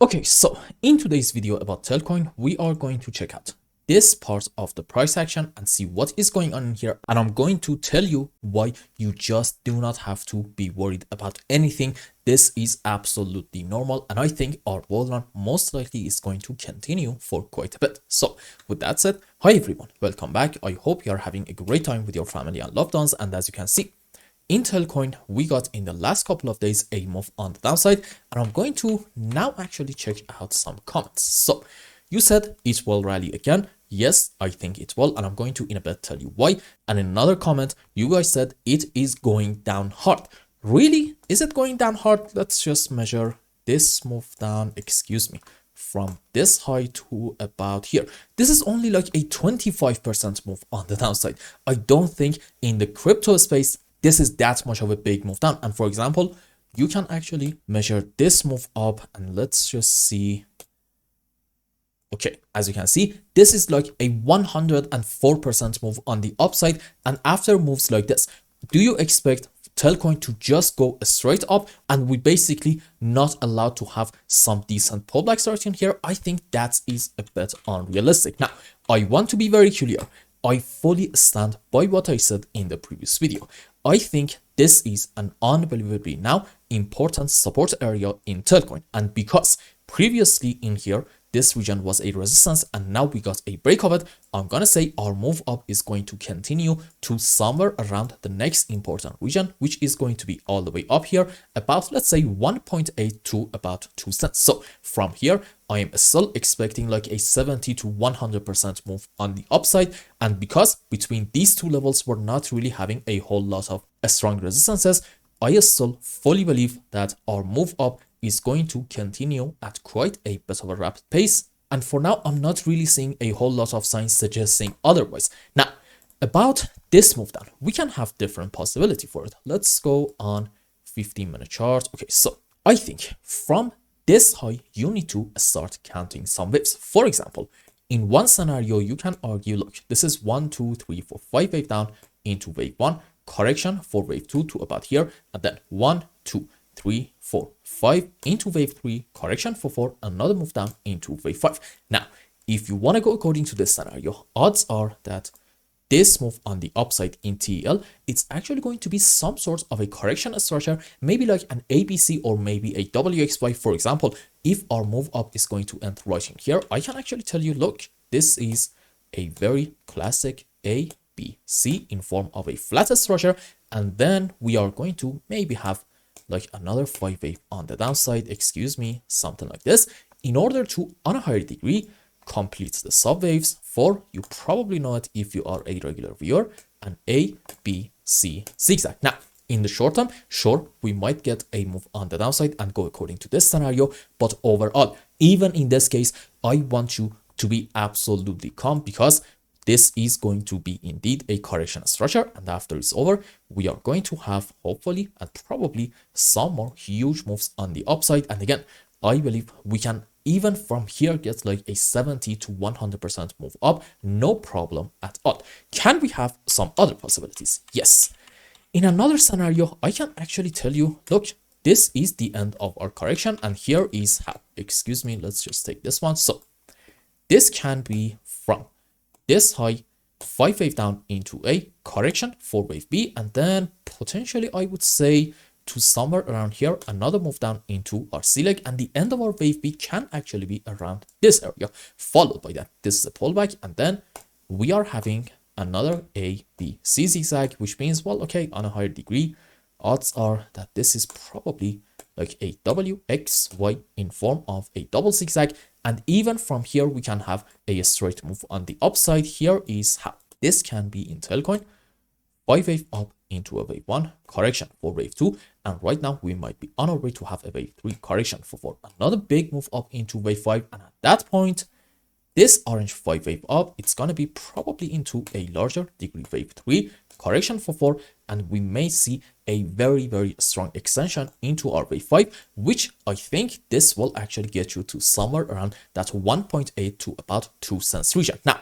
Okay, so in today's video about Telcoin, we are going to check out this part of the price action and see what is going on in here. And I'm going to tell you why you just do not have to be worried about anything. This is absolutely normal. And I think our bull run most likely is going to continue for quite a bit. So with that said, hi everyone, welcome back. I hope you are having a great time with your family and loved ones. And as you can see, in Telcoin, we got in the last couple of days a move on the downside, and I'm going to now actually check out some comments. So you said it will rally again. Yes, I think it will, and I'm going to in a bit tell you why. And in another comment, you guys said it is going down hard. Really? Is it going down hard? Let's just measure this move down, excuse me, from this high to about here. This is only like a 25% move on the downside. I don't think in the crypto space this is that much of a big move down. And for example, you can actually measure this move up, and let's just see. Okay, as you can see, this is like a 104% move on the upside. And after moves like this, do you expect Telcoin to just go straight up and we basically not allowed to have some decent pullbacks starting here? I think that is a bit unrealistic. Now, I want to be very clear. I fully stand by what I said in the previous video. I think this is an unbelievably now important support area in Telcoin. And because previously in here, this region was a resistance and now we got a break of it, I'm gonna say our move up is going to continue to somewhere around the next important region, which is going to be all the way up here, about let's say 1.8 to about 2 cents. So from here, I am still expecting like a 70 to 100% move on the upside. And because between these two levels, we're not really having a whole lot of strong resistances, I still fully believe that our move up is going to continue at quite a bit of a rapid pace. And for now, I'm not really seeing a whole lot of signs suggesting otherwise. Now, about this move down, we can have different possibility for it. Let's go on 15-minute chart. Okay, so I think from this high, you need to start counting some waves. For example, in one scenario, you can argue, look, this is 1, 2, 3, 4, 5 wave down into wave 1, correction for wave 2 to about here, and then 1, 2, 3, 4, 5 into wave 3, correction for 4, another move down into wave 5. Now, if you want to go according to this scenario, odds are that this move on the upside in TEL, it's actually going to be some sort of a correction structure, maybe like an ABC or maybe a WXY. For example, if our move up is going to end right in here, I can actually tell you, look, this is a very classic ABC in form of a flat structure. And then we are going to maybe have like another 5 wave on the downside, excuse me, something like this, in order to, on a higher degree, complete the sub waves for, you probably know it if you are a regular viewer, an A, B, C zigzag. Now, in the short term, sure, we might get a move on the downside and go according to this scenario, but overall, even in this case, I want you to be absolutely calm because this is going to be indeed a correction structure, and after it's over, we are going to have hopefully and probably some more huge moves on the upside. And again, I believe we can even from here get like a 70 to 100% move up, no problem at all. Can we have some other possibilities? Yes. In another scenario, I can actually tell you, look, this is the end of our correction, and here is how, excuse me, let's just take this one. So this can be from this high 5 wave down into a correction for wave B, and then potentially I would say to somewhere around here, another move down into our C leg, and the end of our wave B can actually be around this area, followed by that this is a pullback, and then we are having another A, B, C zigzag, which means, well, okay, on a higher degree, odds are that this is probably like a WXY in form of a double zigzag. And even from here, we can have a straight move on the upside. Here is how this can be in Telcoin. 5 wave up into a wave 1, correction for wave 2. And right now, we might be on our way to have a wave 3, correction for 4. Another big move up into wave 5. And at that point, this orange 5 wave up, it's going to be probably into a larger degree wave 3, correction for 4, and we may see a very, very strong extension into our wave 5, which I think this will actually get you to somewhere around that 1.8 to about 2 cents region. Now,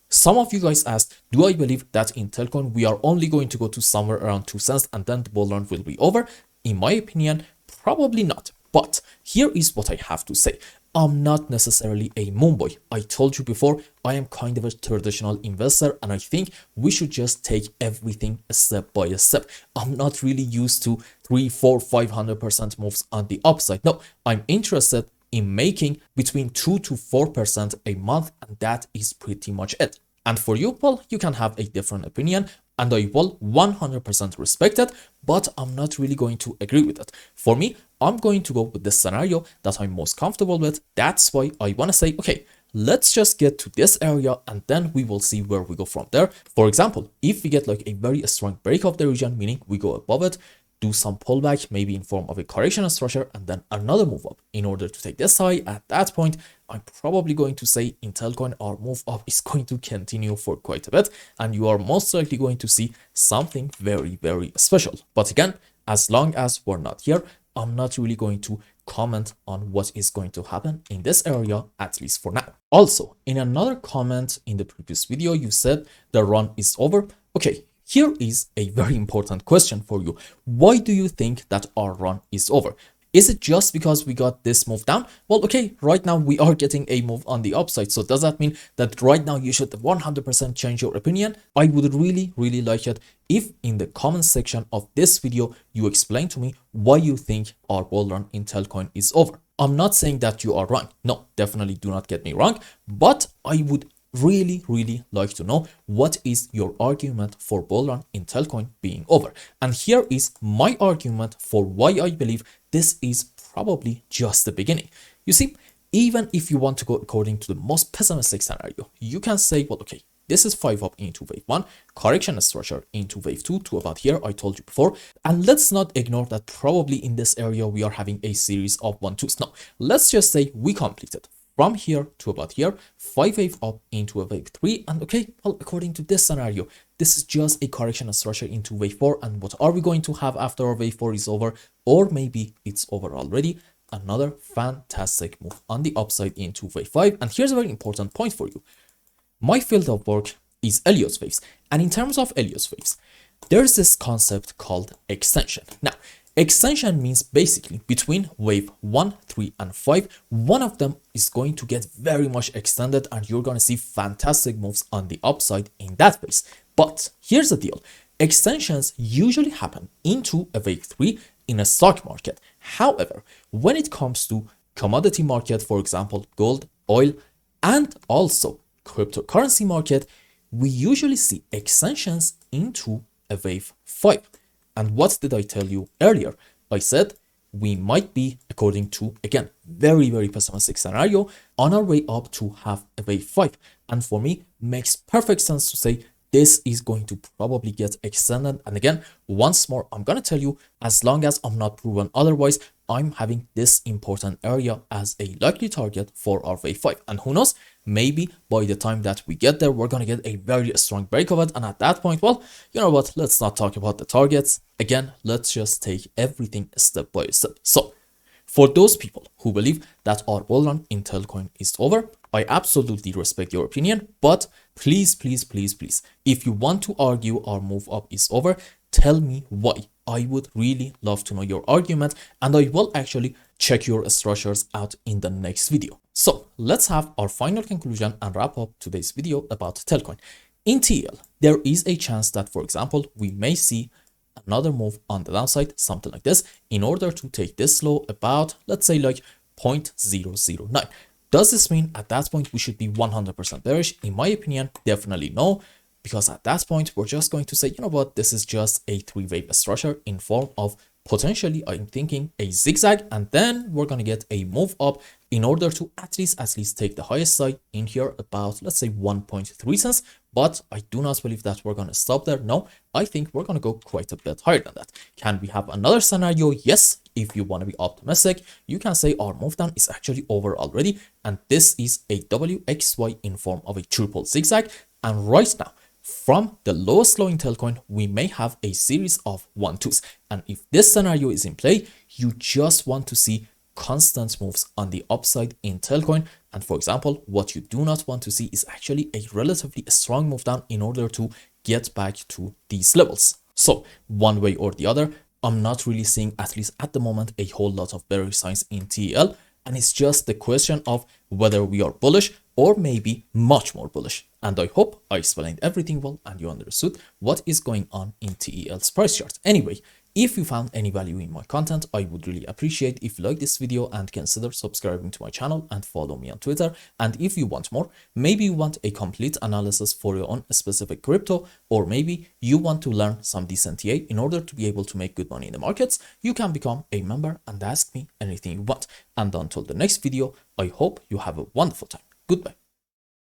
some of you guys asked, do I believe that in Telcoin we are only going to go to somewhere around 2 cents and then the bull run will be over? In my opinion, probably not. But here is what I have to say. I'm not necessarily a moon boy. I told you before, I am kind of a traditional investor, and I think we should just take everything step by step. I'm not really used to 3, 4, 500% moves on the upside. No, I'm interested in making between 2 to 4% a month, and that is pretty much it. And for you, well, you can have a different opinion, and I will 100% respect it, but I'm not really going to agree with it. For me, I'm going to go with the scenario that I'm most comfortable with. That's why I want to say, okay, let's just get to this area and then we will see where we go from there. For example, if we get like a very strong break of the region, meaning we go above it, do some pullback, maybe in form of a correction structure, and then another move up in order to take this high. At that point, I'm probably going to say in Telcoin, our move up is going to continue for quite a bit, and you are most likely going to see something very, very special. But again, as long as we're not here, I'm not really going to comment on what is going to happen in this area, at least for now. Also, in another comment in the previous video, you said the run is over. Okay, here is a very important question for you. Why do you think that our run is over? Is it just because we got this move down? Well, okay, right now we are getting a move on the upside. So does that mean that right now you should 100% change your opinion? I would really, really like it if in the comment section of this video, you explain to me why you think our bull run in Telcoin is over. I'm not saying that you are wrong. No, definitely do not get me wrong, but I would really like to know what is your argument for bull run in Telcoin being over. And here is my argument for why I believe this is probably just the beginning. You see, even if you want to go according to the most pessimistic scenario, you can say, well, okay, this is 5 up into wave 1, correction structure into wave 2 to about here, I told you before. And let's not ignore that probably in this area we are having a series of 1-2s. No, let's just say we completed from here to about here, 5 wave up into a wave 3. And okay, well, according to this scenario, this is just a correction structure into wave 4. And what are we going to have after our wave 4 is over? Or maybe it's over already. Another fantastic move on the upside into wave 5. And here's a very important point for you. My field of work is Elliott's waves. And in terms of Elliott's waves, there's this concept called extension. Now, extension means basically between wave 1, 3, and 5, one of them is going to get very much extended and you're going to see fantastic moves on the upside in that phase. But here's the deal. Extensions usually happen into a wave 3 in a stock market. However, when it comes to commodity market, for example, gold, oil, and also cryptocurrency market, we usually see extensions into a wave 5. And what did I tell you earlier? I said we might be, according to, again, very pessimistic scenario, on our way up to have a wave 5. And for me, makes perfect sense to say this is going to probably get extended. And again, once more, I'm going to tell you, as long as I'm not proven otherwise, I'm having this important area as a likely target for our wave 5. And who knows, maybe by the time that we get there, we're going to get a very strong break of it. And at that point, well, you know what? Let's not talk about the targets. Again, let's just take everything step by step. So for those people who believe that our bull run in Telcoin is over, I absolutely respect your opinion, but please, if you want to argue our move up is over, tell me why. I would really love to know your argument, and I will actually check your structures out in the next video. So let's have our final conclusion and wrap up today's video about Telcoin. In TEL, there is a chance that, for example, we may see another move on the downside, something like this, in order to take this low about, let's say, like 0.009. Does this mean at that point we should be 100% bearish? In my opinion, definitely no, because at that point we're just going to say, you know what, this is just a 3-wave structure in form of potentially, I'm thinking, a zigzag, and then we're going to get a move up in order to at least take the highest side in here about, let's say, 1.3 cents. But I do not believe that we're going to stop there. No, I think we're going to go quite a bit higher than that. Can we have another scenario? Yes. If you want to be optimistic, you can say our move down is actually over already, and this is a WXY in form of a triple zigzag. And right now, from the lowest low in Telcoin, we may have a series of 1-2s. And if this scenario is in play, you just want to see constant moves on the upside in Telcoin. And for example, what you do not want to see is actually a relatively strong move down in order to get back to these levels. So one way or the other, I'm not really seeing, at least at the moment, a whole lot of bearish signs in TEL. And it's just the question of whether we are bullish or maybe much more bullish. And I hope I explained everything well and you understood what is going on in TEL's price chart. Anyway, if you found any value in my content, I would really appreciate if you like this video and consider subscribing to my channel and follow me on Twitter. And if you want more, maybe you want a complete analysis for your own specific crypto, or maybe you want to learn some decent TA in order to be able to make good money in the markets, you can become a member and ask me anything you want. And until the next video, I hope you have a wonderful time. Goodbye.